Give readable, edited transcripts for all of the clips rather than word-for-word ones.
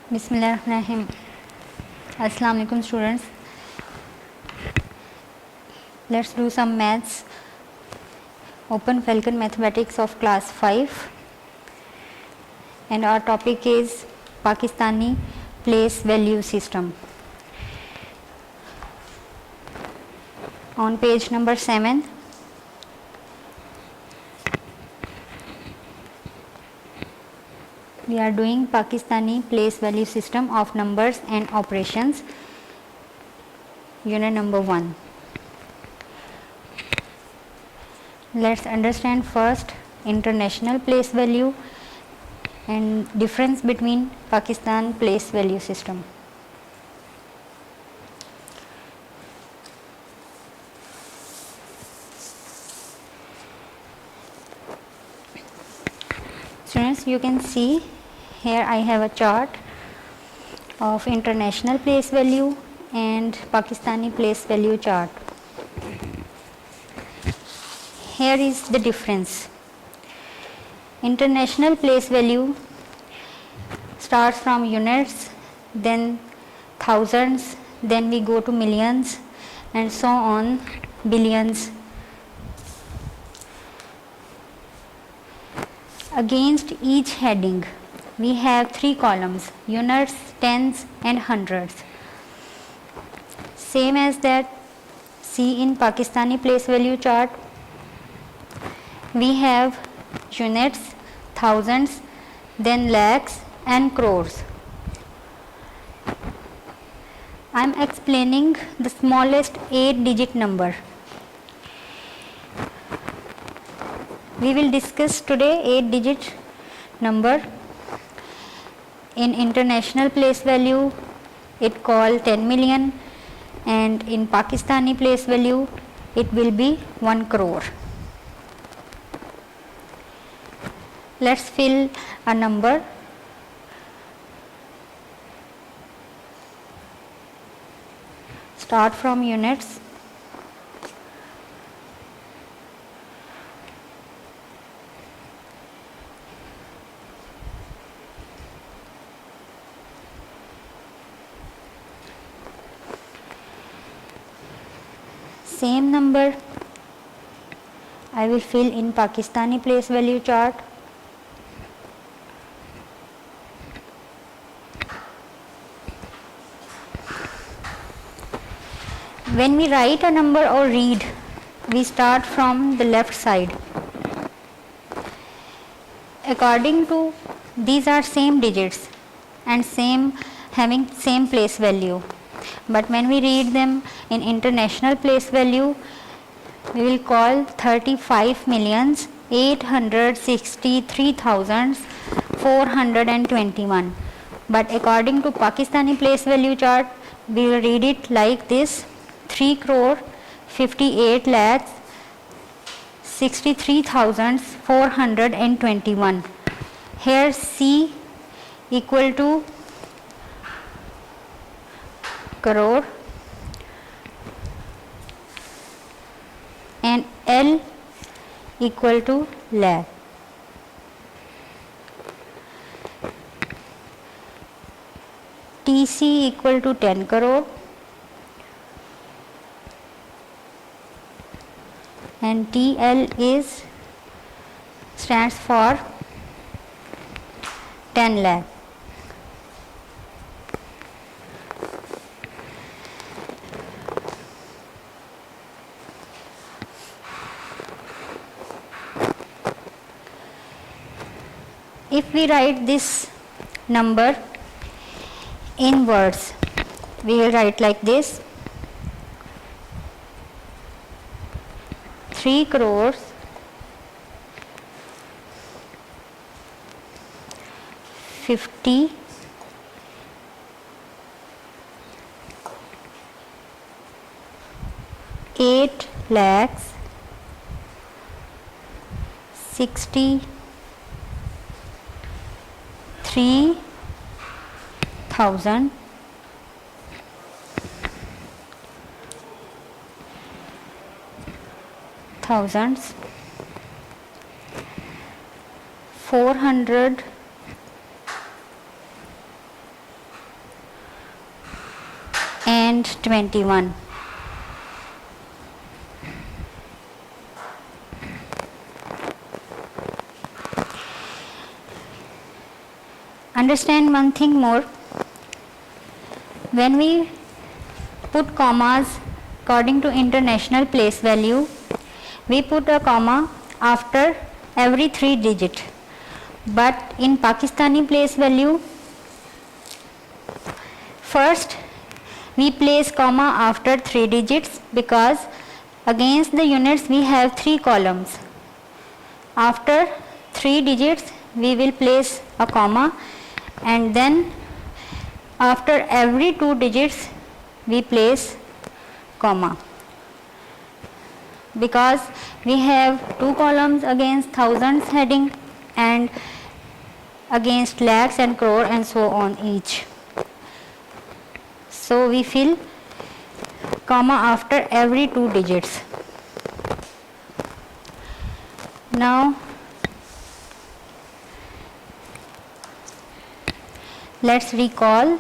Bismillahirrahmanirrahim. Assalamu alaikum students. Let's do some maths. Open Falcon Mathematics of class 5 and our topic is Pakistani place value system. On page number 7, we are doing Pakistani place value system of numbers and operations, unit number 1. Let's understand first international place value and difference between Pakistan place value system. Students, you can see here I have a chart of international place value and Pakistani place value chart. Here is the difference. International place value starts from units, then thousands, then we go to millions and so on, billions. Against each heading we have 3 columns: units, tens and hundreds. Same as that, see in Pakistani place value chart we have units, thousands, then lakhs and crores. I am explaining the smallest 8-digit number. We will discuss today 8-digit number. In international place value it called 10 million and in Pakistani place value it will be 1 crore. Let's fill a number. Start from units. Same number I will fill in Pakistani place value chart. When we write a number or read, we start from the left side. According to these are same digits and having same place value, but when we read them in international place value we will call 35,863,421, but according to Pakistani place value chart we will read it like this: 3,58,63,421. Here C equal to crore and L equal to lakh. TC equal to 10 crore and TL stands for 10 lakh. If we write this number in words, we will write like this: 3 crores 58 lakhs 63,000 thousands 400 and 21. Understand one thing more. When we put commas according to international place value, we put a comma after every 3 digit. But in Pakistani place value, first we place comma after 3 digits because against the units we have 3 columns. After 3 digits we will place a comma, and then after every 2 digits we place comma, because we have 2 columns against thousands heading and against lakhs and crore and so on each. So we fill comma after every 2 digits. Now let's recall.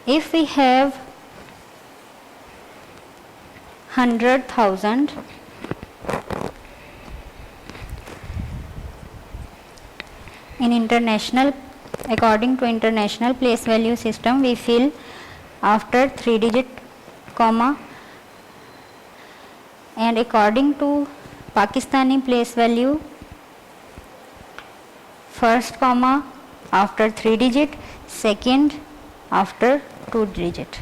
If we have 100,000 in international, according to international place value system, we fill after 3 digit comma, and according to Pakistani place value, first comma after 3 digit, second after 2 digit.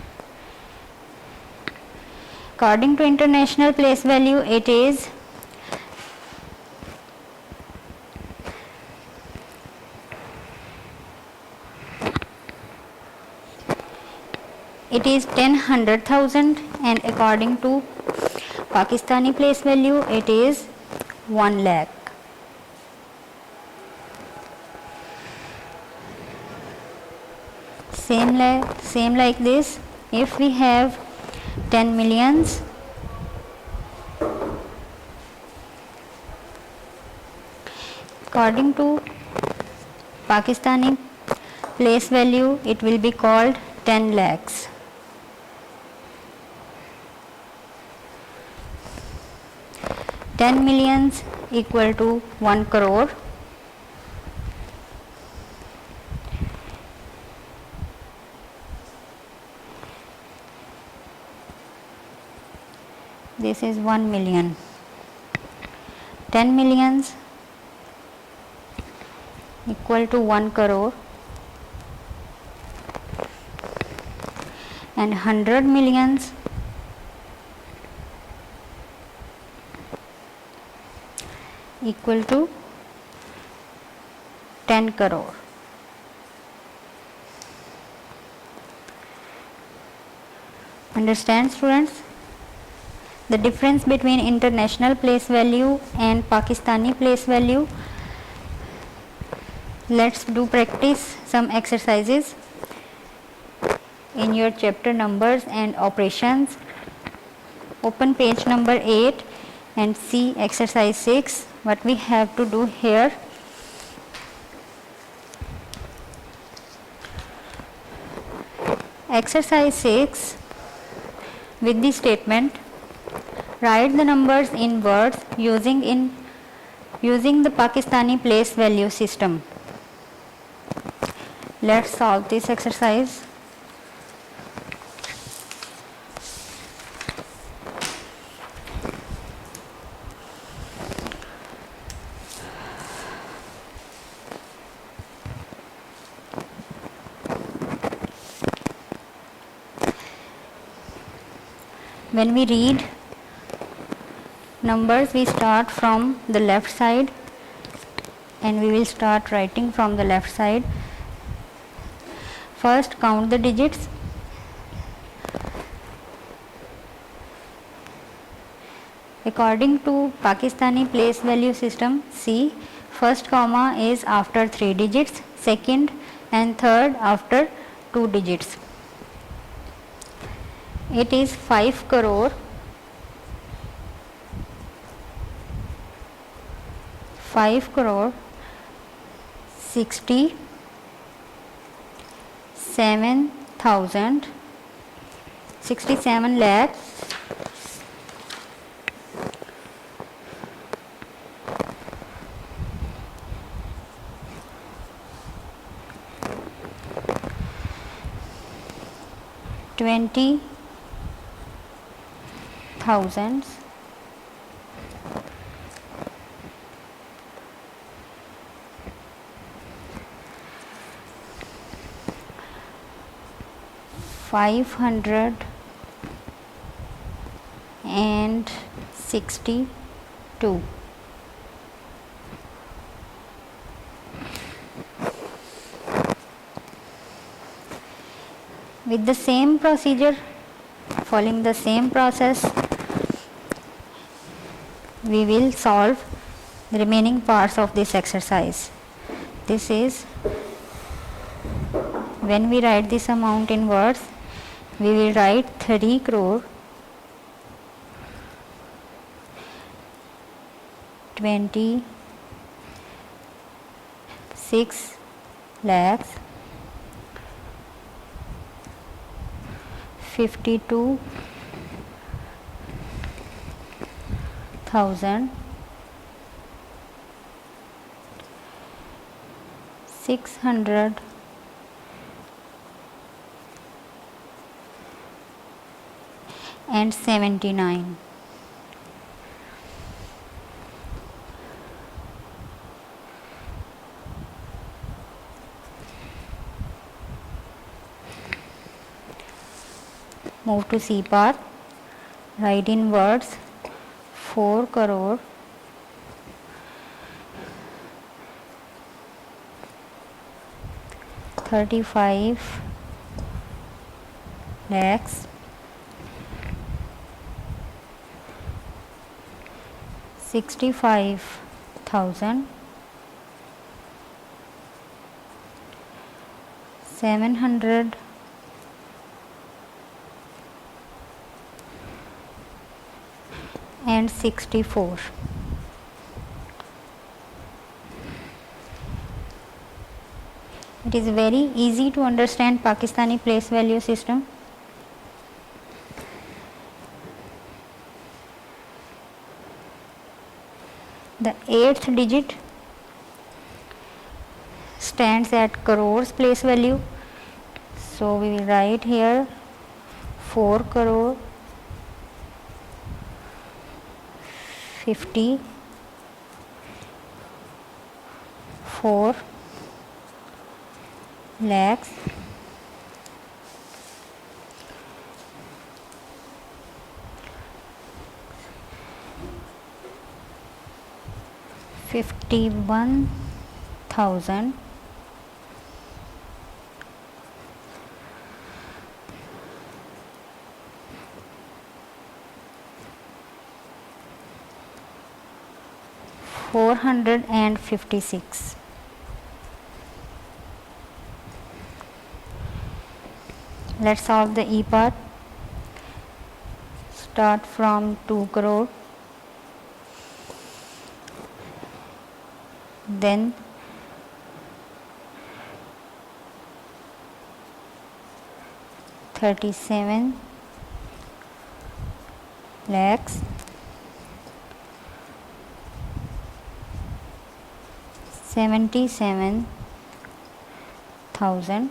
According to international place value, it is 10,100,000, and according to Pakistani place value, it is 1 lakh. Same like this, if we have 10 millions, according to Pakistani place value, it will be called 10 lakhs. Ten millions equal to 1 crore. This is 1 million. 10 millions equal to 1 crore, and 100 millions equal to 10 crore. Understand, students? The difference between international place value and Pakistani place value. Let's do practice some exercises in your chapter numbers and operations. Open page number 8 and see exercise 6. What we have to do here. Exercise 6, with the statement, write the numbers in words using the Pakistani place value system. Let's solve this exercise. When we read numbers, we start from the left side and we will start writing from the left side. First, count the digits. According to Pakistani place value system, see, first comma is after 3 digits, second and third after 2 digits. It is 5 crore 60 67 lakhs 20 thousands 562. With the same procedure, following the same process, we will solve the remaining parts of this exercise. This is, when we write this amount in words, we will write 3 crore 26 lakhs 52,600 and 79. Move to C part. Write in words 4 crore 35 lakhs 65,700 and 64. It is very easy to understand Pakistani place value system. The 8th digit stands at crores place value, so we will write here 4 crore 54 lakhs 51,000 456. Let's solve the E part. Start from 2 crore, then 37 lakhs 77,000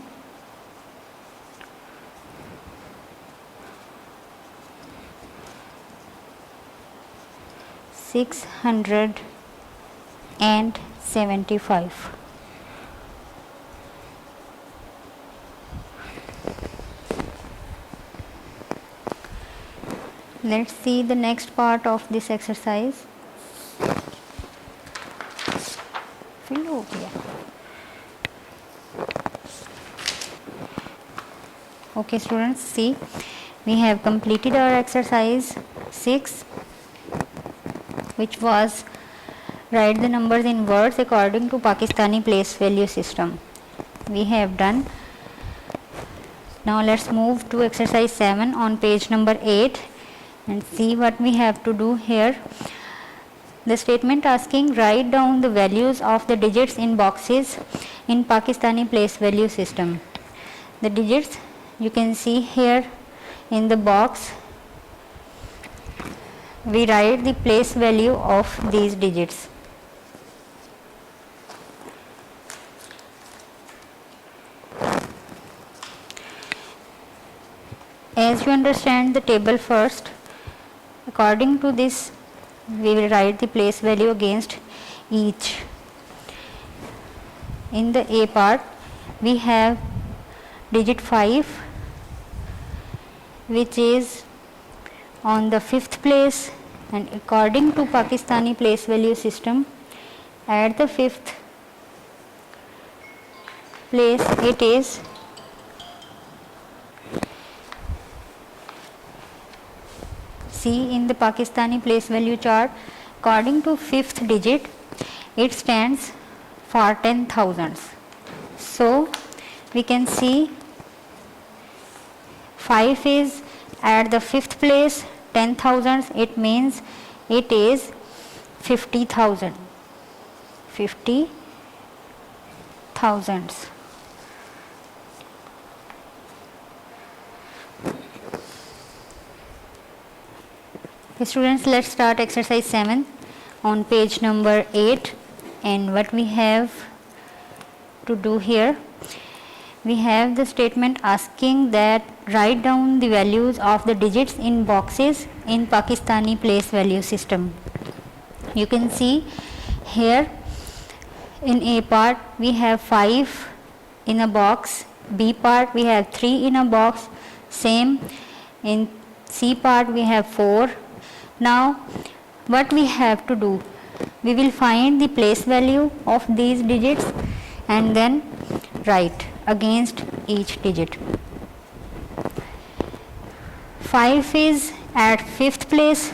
675. Let's see the next part of this exercise. Fill हो गया. Okay students, see, we have completed our exercise 6, which was write the numbers in words according to Pakistani place value system. We have done. Now let's move to exercise 7 on page number 8 and see what we have to do here. The statement asking write down the values of the digits in boxes in Pakistani place value system. the digits. You can see here in the box we write the place value of these digits. As you understand the table first, according to this we will write the place value against each. In the A part we have digit 5, which is on the 5th place, and according to Pakistani place value system, at the 5th place it is see in the Pakistani place value chart, according to 5th digit it stands for 10,000s. So we can see 5 is at the 5th place, 10,000s, it means it is 50,000. 50,000s. Okay, students, let's start exercise 7 on page number 8. And what we have to do here, we have the statement asking that write down the values of the digits in boxes in Pakistani place value system. You can see here in A part we have 5 in a box, B part we have 3 in a box, same in C part we have 4. Now what we have to do, we will find the place value of these digits and then write against each digit. 5 is at 5th place,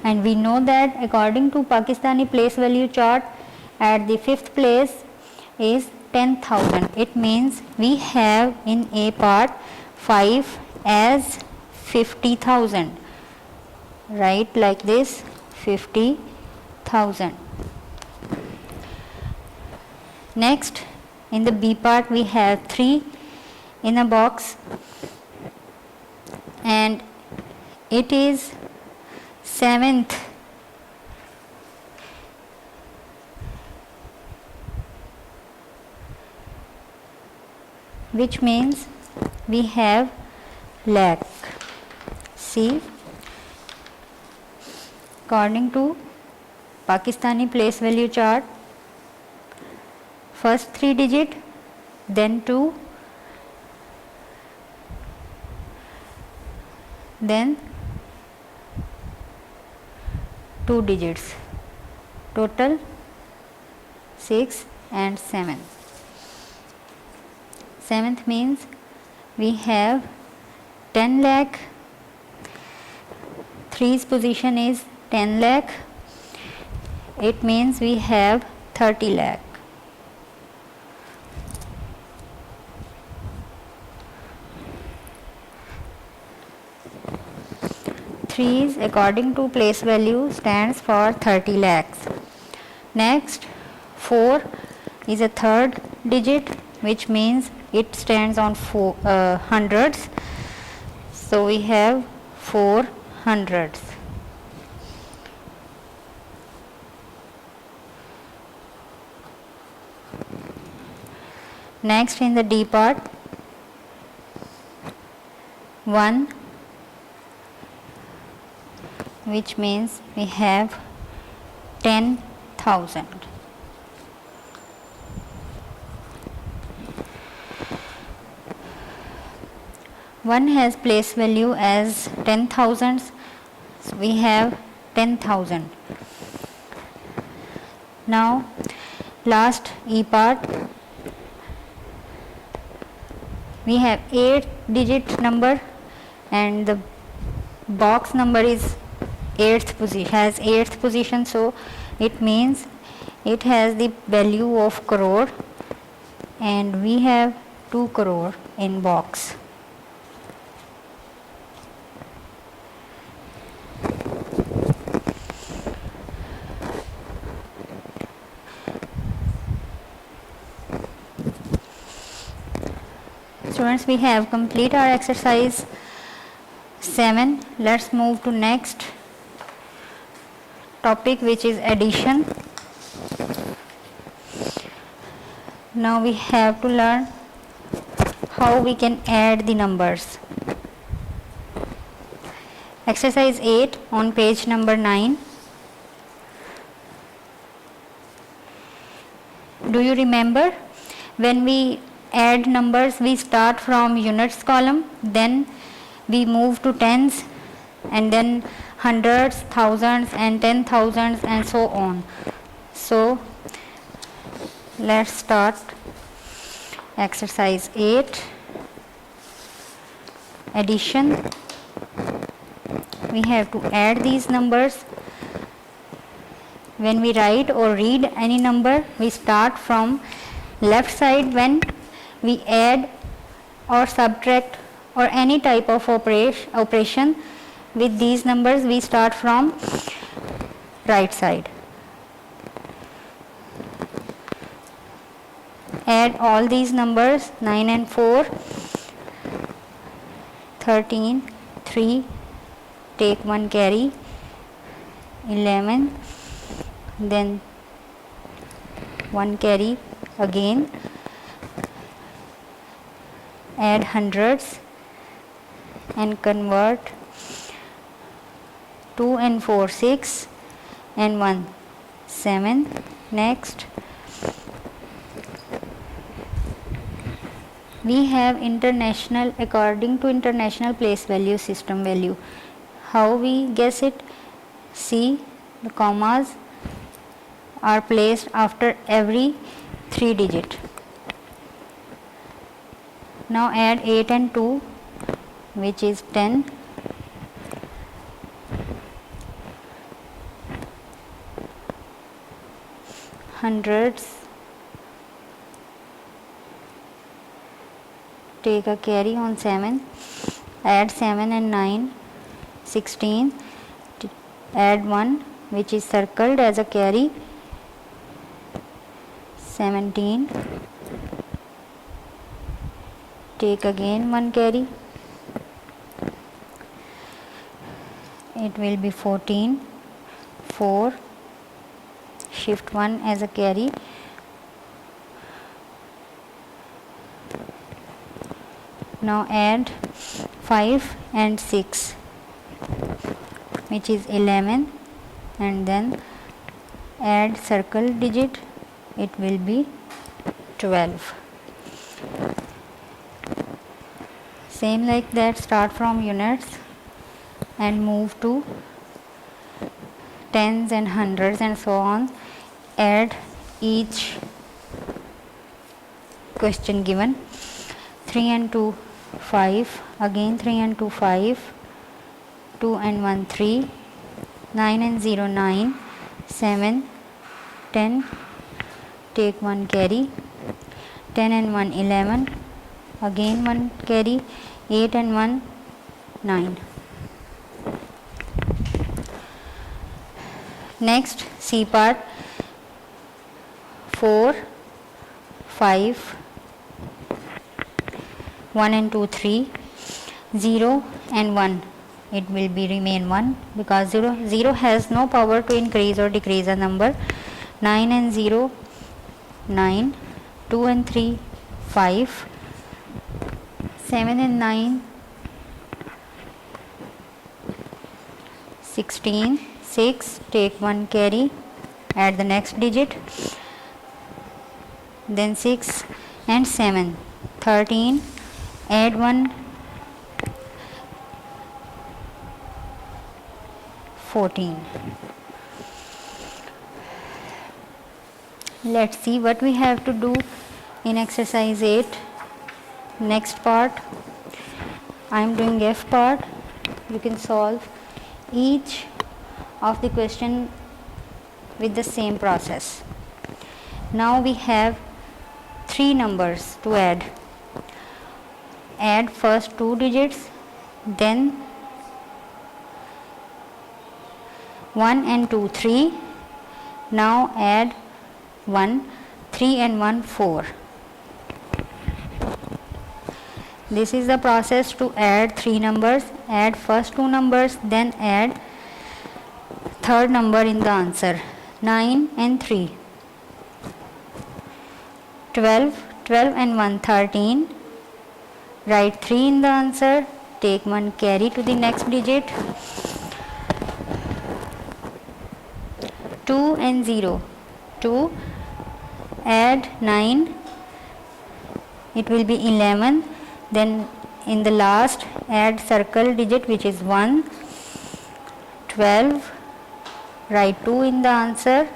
and we know that according to Pakistani place value chart at the 5th place is 10,000. It means we have in A part 5 as 50,000. Write like this, 50,000. Next, in the B part we have 3 in a box, and it is 7th. Which means we have lakh. See, according to Pakistani place value chart, first 3 digit, then 2, then 2 digits, total 6 and 7. 7th means we have 10 lakh, 3's position is 10 lakh, it means we have 30 lakh. 3's according to place value stands for 30 lakhs. Next, 4 is a third digit, which means it stands on hundreds. So we have 4 hundreds. Next, in the D part, 1, which means we have 10,000. One has place value as 10,000, so we have 10,000. Now last E part, we have 8 digit number and the box number is 8th position, has 8th position, so it means it has the value of crore, and we have 2 crore in box. Students, we have complete our exercise 7. Let's move to next topic, which is addition. Now we have to learn how we can add the numbers. Exercise 8 on page number 9. Do you remember when we add numbers, we start from units column, then we move to tens, and then hundreds, thousands, and 10,000s, and so on. So let's start exercise 8, addition. We have to add these numbers. When we write or read any number, we start from left side. When we add or subtract or any type of operation with these numbers, we start from right side. Add all these numbers, 9 and 4, 13, 3, take 1 carry, 11, then 1 carry again, add hundreds and convert 2 and 4, 6, and 1, 7. Next, we have international, according to international place value system value. How we guess it? See, the commas are placed after every 3 digit. Now add 8 and 2, which is 10. Hundreds, take a carry on 7, add 7 and 9, 16, add 1, which is circled as a carry, 17, take again 1 carry, it will be 14, 4, shift 1 as a carry, now add 5 and 6, which is 11, and then add circle digit, it will be 12. Same like that, start from units and move to tens and hundreds and so on. Add each question given. 3 and 2, 5, again 3 and 2, 5, 2 and 1, 3, 9 and 0, 9, 7, 10, take 1 carry, 10 and 1, 11, again 1 carry, 8 and 1, 9. Next, C part, 4, 5, 1 and 2, 3, 0 and 1, it will be remain 1 because 0 has no power to increase or decrease a number. 9 and 0, 9, 2 and 3, 5, 7 and 9, 16, 6, take 1 carry, add the next digit, then 6 and 7, 13, add 1, 14. Let's see what we have to do in exercise 8. Next part, I am doing F part. You can solve each of the question with the same process. Now we have 3 numbers to add. Add first 2 digits, then 1 and 2, 3. Now add 1, 3 and 1, 4. This is the process to add three numbers. Add first two numbers, then add third number in the answer. 9 and 3. 12. 12 and 1, 13. Write 3 in the answer. Take 1 carry to the next digit. 2 and 0. 2. Add 9. It will be 11. Then in the last add circle digit which is 1. 12. Write 2 in the answer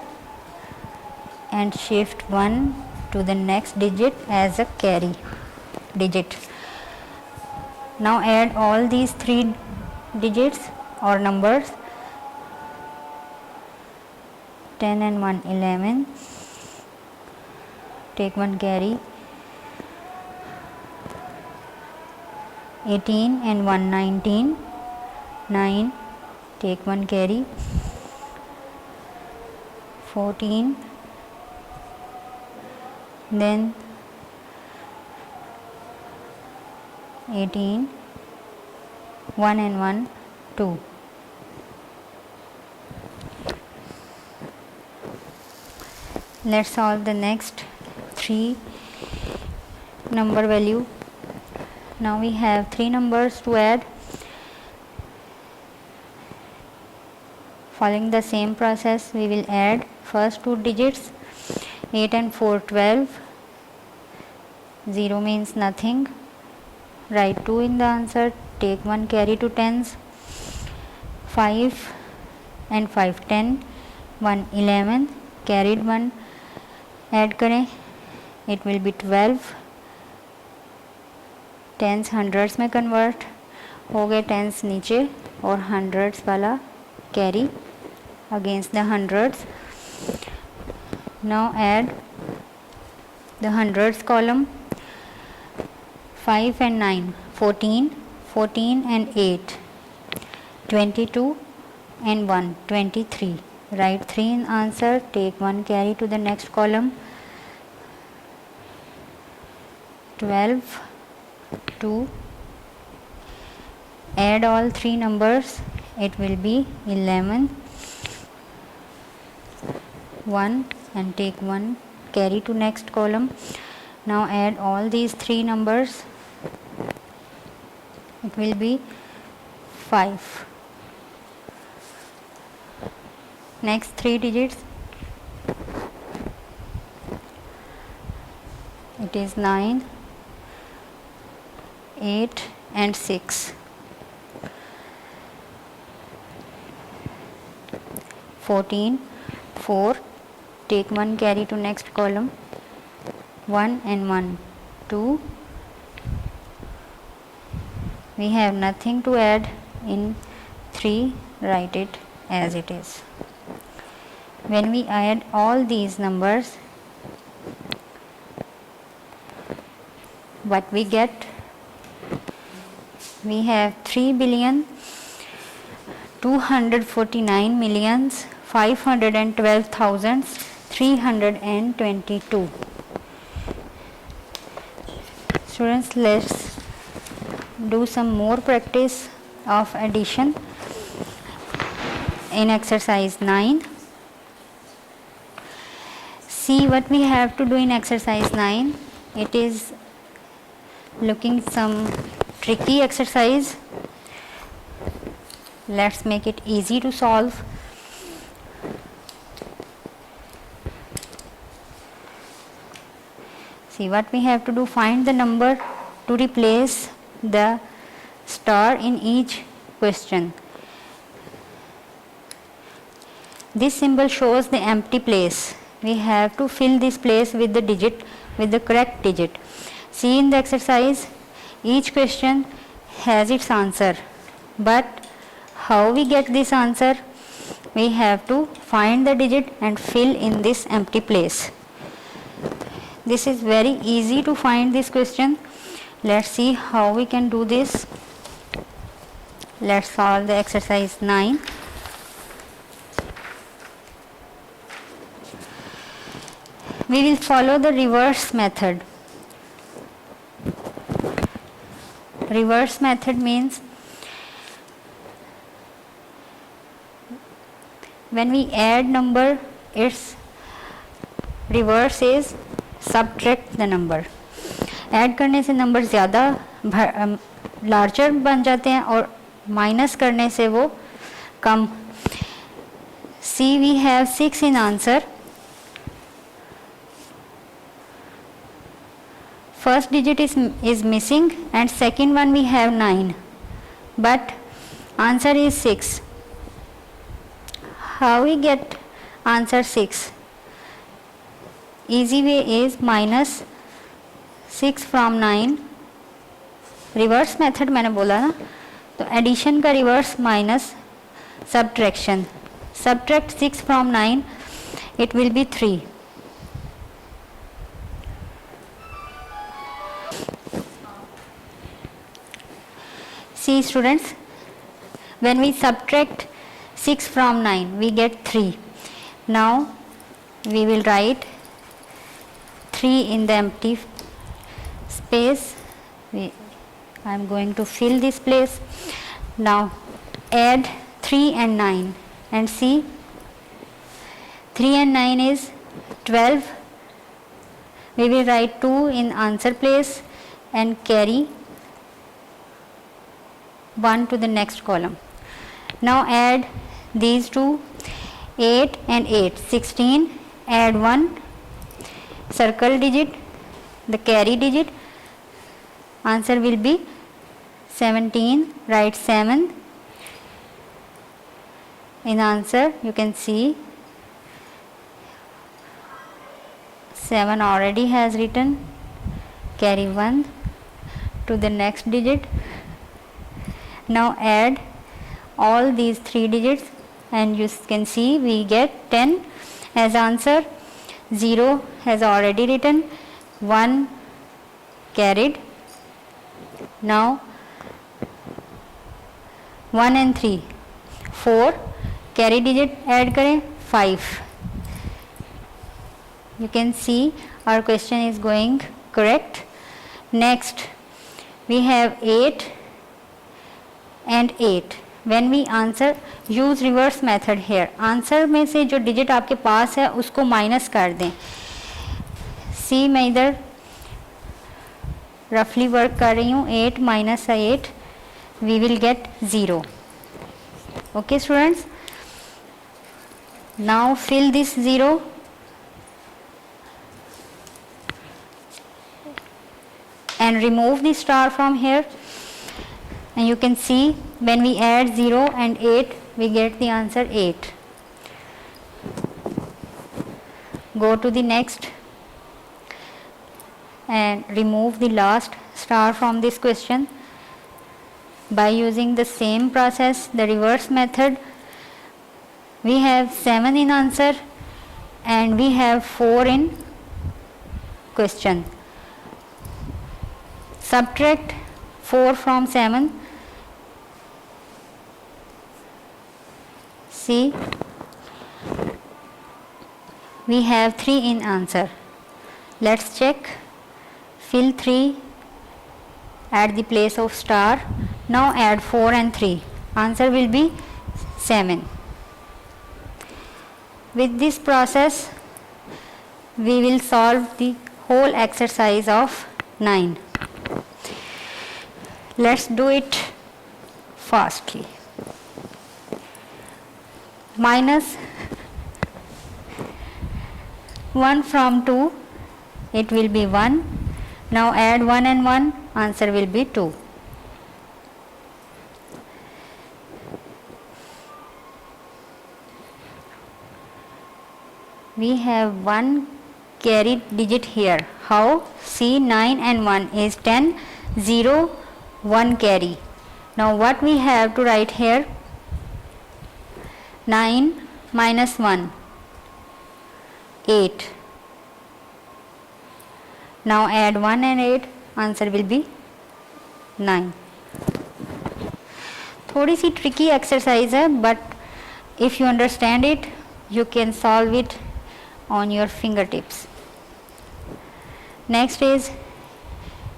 and shift 1 to the next digit as a carry digit. Now add all these three digits or numbers. 10 and 1, 11. Take 1 carry. 18 and 1, 19. 9. Take 1 carry. 14. Then 18. 1 and 1, 2. Let's solve the next three number value. Now we have three numbers to add. Following the same process, we will add first two digits. 8 and 4, 12. 0 means nothing. Write 2 in the answer. Take 1 carry to tens. 5 and 5, 10. 1, 11. Carried 1 add करें. It will be 12. Tense hundreds में convert हो गए. Tense नीचे और hundreds वाला carry against the hundreds. Now add the hundreds column. 5 and 9, 14. 14 and 8, 22 and 1, 23. Write 3 in answer. Take 1 carry to the next column. 12, 2. Add all three numbers. It will be 11, 1 and take 1 carry to next column. Now add all these three numbers. It will be 5. Next three digits. It is 9, 8 and 6. 14, 4. Take 1 carry to next column. 1 and 1, 2. We have nothing to add in 3. Write it as it is. When we add all these numbers, what we get? We have 3,249,512,322. Students, let's do some more practice of addition in exercise 9. See what we have to do in exercise 9. It is looking some tricky exercise. Let's make it easy to solve. See what we have to do. Find the number to replace the star in each question. This symbol shows the empty place. We have to fill this place with the digit, with the correct digit. See in the exercise, each question has its answer, but how we get this answer? We have to find the digit and fill in this empty place. This is very easy to find this question. Let's see how we can do this. Let's solve the exercise 9. We will follow the reverse method. reverse method means when we add number, its reverse is subtract the number. Add करने से number ज़्यादा larger बन जाते हैं और minus करने से वो कम. सी we have 6 in answer. First digit is missing and second one we have 9, but answer is 6. How we get answer 6? Easy way is minus 6 from 9. Reverse method मैंने बोला ना, तो एडिशन का reverse minus subtraction. Subtract 6 from 9, it will be 3. See students, when we subtract 6 from 9 we get 3. Now we will write 3 in the empty space. I am going to fill this place. Now add 3 and 9 and see 3 and 9 is 12. We will write 2 in answer place and carry 1 to the next column. Now add these two, 8 and 8, 16, add 1, circle digit, the carry digit, answer will be 17, write 7 in answer. You can see 7 already has written, carry 1 to the next digit. Now add all these 3 digits and you can see we get 10 as answer. 0 has already written, 1 carried. Now 1 and 3, 4 carry digit add करें 5. You can see our question is going correct. Next we have 8 and 8. When we answer, use reverse method here. Answer में से जो digit आपके पास है उसको minus कर दें. सी मैं इधर रफली वर्क कर रही हूँ. 8 minus 8 we will get 0. Okay students, now fill this 0 and remove the star from here. And you can see when we add 0 and 8 we get the answer 8. Go to the next and remove the last star from this question by using the same process, the reverse method. We have 7 in answer and we have 4 in question. Subtract 4 from 7. See, we have 3 in answer. Let's check. Fill 3 at the place of star. Now add 4 and 3. Answer will be 7. With this process, we will solve the whole exercise of 9. Let's do it fastly. Minus 1 from 2, it will be 1. Now add 1 and 1, answer will be 2. We have 1 carry digit here. How? See, 9 and 1 is 10, 0, 1 carry. Now what we have to write here? 9 minus 1, 8. Now add 1 and 8, answer will be 9. थोड़ी सी tricky exercise है, but if you understand it, you can solve it on your fingertips. Next is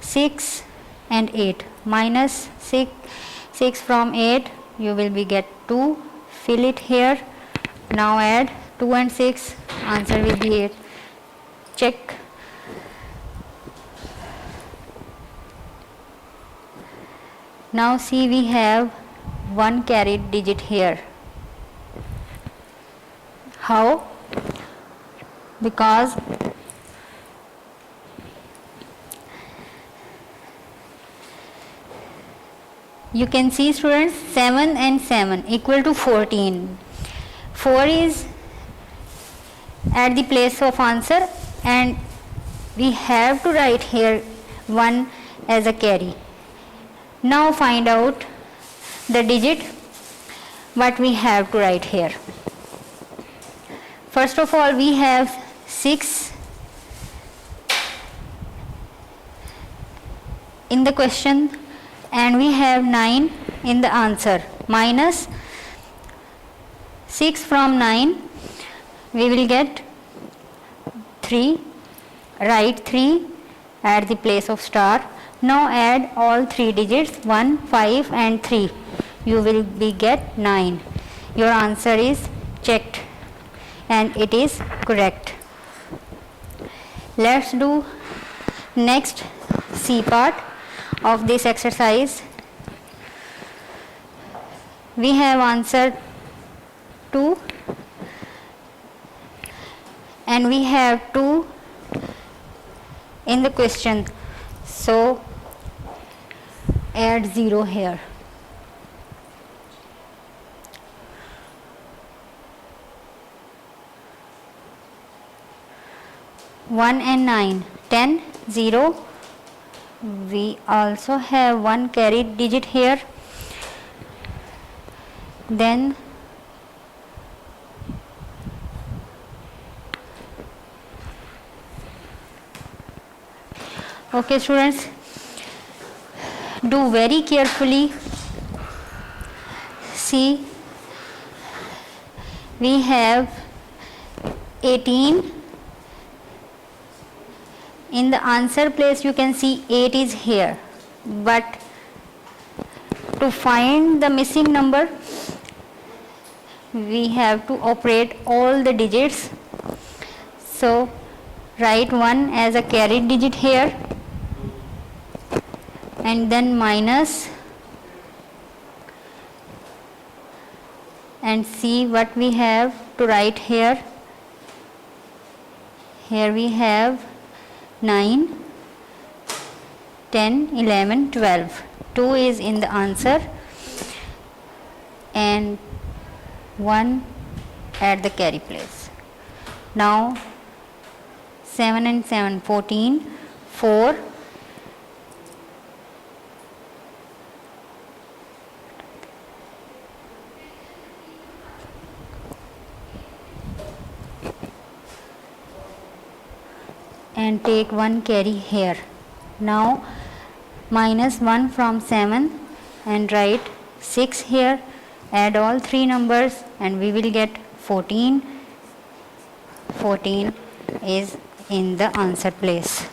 6 and 8. minus 6 from 8, you will be get 2, fill it here. Now add 2 and 6, answer will be 8. Check. Now see, we have one carried digit here. How? Because you can see, students, 7 and 7 equal to 14. 4 is at the place of answer, and we have to write here 1 as a carry. Now find out the digit what we have to write here. First of all, we have 6 in the question and we have 9 in the answer. Minus 6 from 9, we will get 3. Write 3 at the place of star. Now add all 3 digits, 1, 5 and 3. You will be get 9. Your answer is checked and it is correct. Let's do next C part of this exercise. We have answer 2 and we have 2 in the question. So add 0 here. One and 9, 10, 0. We also have one carried digit here. Then okay, students, do very carefully. See, we have 18 in the answer place. You can see 8 is here, but to find the missing number we have to operate all the digits. So write 1 as a carried digit here and then minus and see what we have to write here. Here we have 9, 10, 11, 12. 2 is in the answer and 1 at the carry place. Now 7 and 7, 14, 4, and take 1 carry here. Now minus 1 from 7 and write 6 here. Add all 3 numbers and we will get 14. 14 is in the answer place.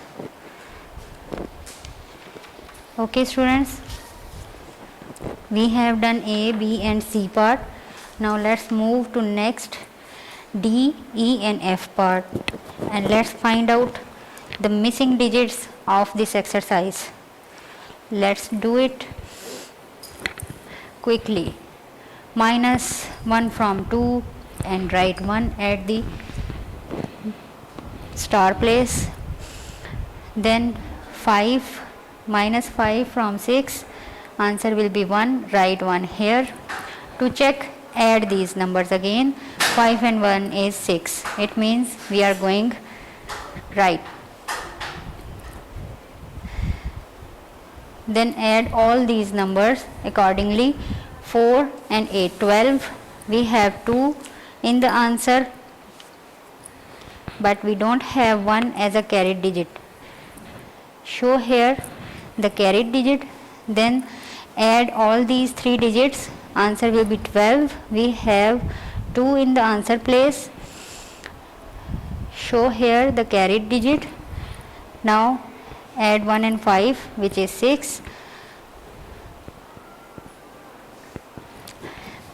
Okay, students, we have done A, B and C part. Now let's move to next D, E and F part and let's find out the missing digits of this exercise. Let's do it quickly. Minus 1 from 2 and write 1 at the star place. Then 5, minus 5 from 6, answer will be 1, write 1 here. To check, add these numbers again. 5 and 1 is 6. It means we are going right. Then add all these numbers accordingly. 4 and 8, 12. We have 2 in the answer, but we don't have 1 as a carried digit. Show here the carried digit, then add all these 3 digits. Answer will be 12. We have 2 in the answer place. Show here the carried digit. Now add 1 and 5, which is 6.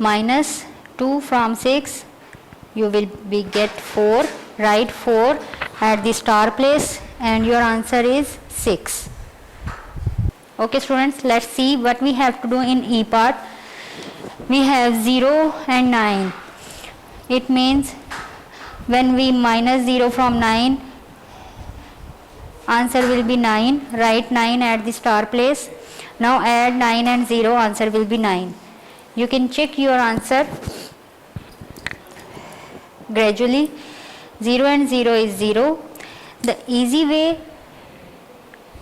minus 2 from 6, you will be get 4. Write 4 at the star place and your answer is 6. Okay students, let's see what we have to do in E part. We have 0 and 9. It means when we minus 0 from 9, answer will be 9. Write 9 at the star place. Now add 9 and 0, answer will be 9. You can check your answer gradually. 0 and 0 is 0. The easy way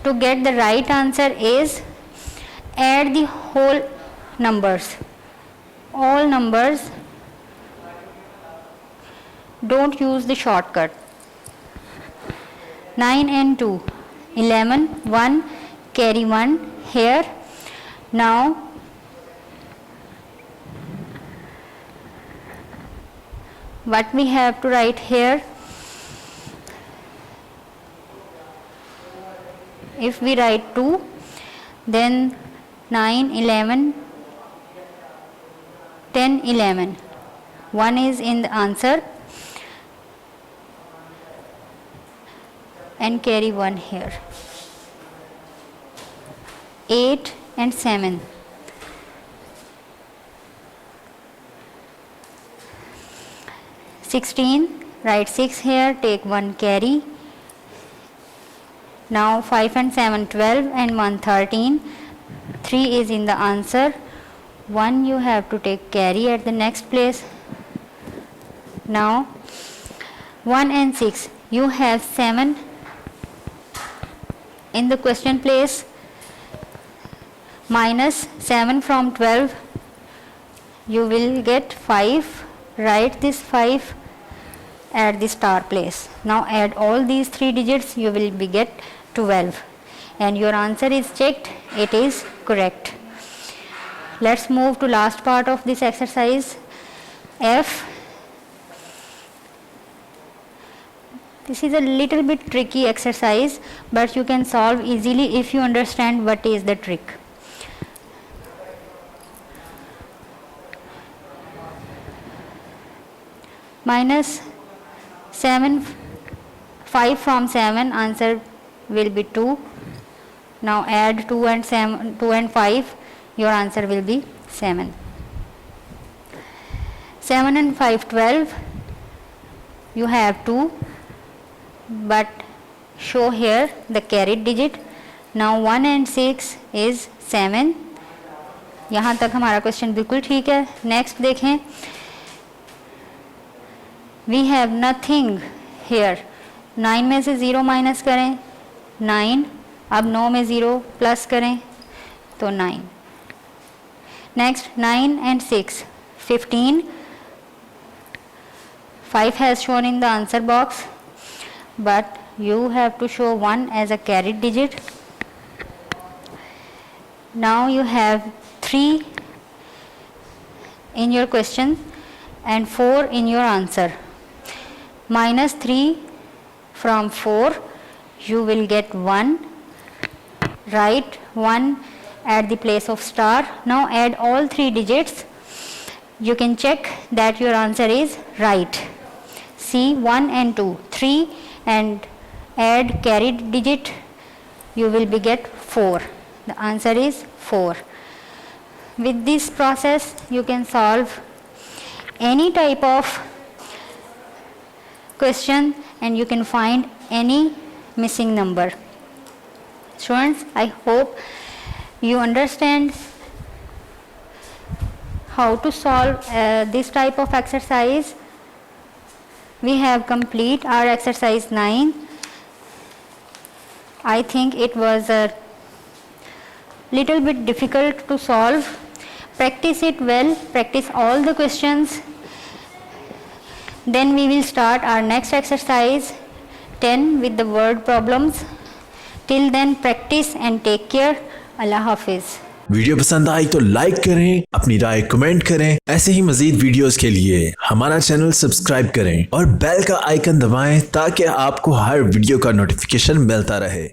to get the right answer is add the whole numbers, all numbers. Don't use the shortcut. 9 and 2, 11, 1, carry 1 here. Now what we have to write here, if we write 2, then 9, 11, 10, 11, 1 is in the answer and carry 1 here. 8 and 7, 16, write 6 here, take 1 carry. Now 5 and 7, 12 and 1, 13. 3 is in the answer. 1 you have to take carry at the next place. Now 1 and 6, you have 7 in the question place. Minus 7 from 12, you will get 5. Write this 5 at the star place. Now add all these 3 digits, you will be get 12 and your answer is checked, it is correct. Let's move to last part of this exercise, F. This is a little bit tricky exercise, but you can solve easily if you understand what is the trick. Minus 7, 5 from 7, answer will be 2. Now add 2 and 7, 2 and 5, your answer will be 7. 7 and 5, 12, you have 2, but show here the carried digit. Now 1 and 6 is 7. यहाँ तक हमारा question बिल्कुल ठीक है. Next देखें, we have nothing here. 9 में से 0 minus करें 9, अब 9 में 0 प्लस करें तो 9. Next 9 and 6, 15. 5 has shown in the answer box, but you have to show 1 as a carried digit. Now you have 3 in your question and 4 in your answer. Minus 3 from 4, you will get 1. Write 1 at the place of star. Now add all 3 digits. You can check that your answer is right. See 1 and 2, 3 and add carried digit, you will be get 4. The answer is 4. With this process you can solve any type of question and you can find any missing number. Students, I hope you understand how to solve this type of exercise. We have complete our exercise 9. I think it was a little bit difficult to solve. Practice it well, practice all the questions. Then we will start our next exercise 10 with the word problems. Till then practice and take care. Allah Hafiz. Video पसंद आई तो like करें, अपनी राय comment करें। ऐसे ही मजीद videos के लिए हमारा channel subscribe करें और बेल का आइकन दबाएं ताकि आपको हर वीडियो का नोटिफिकेशन मिलता रहे।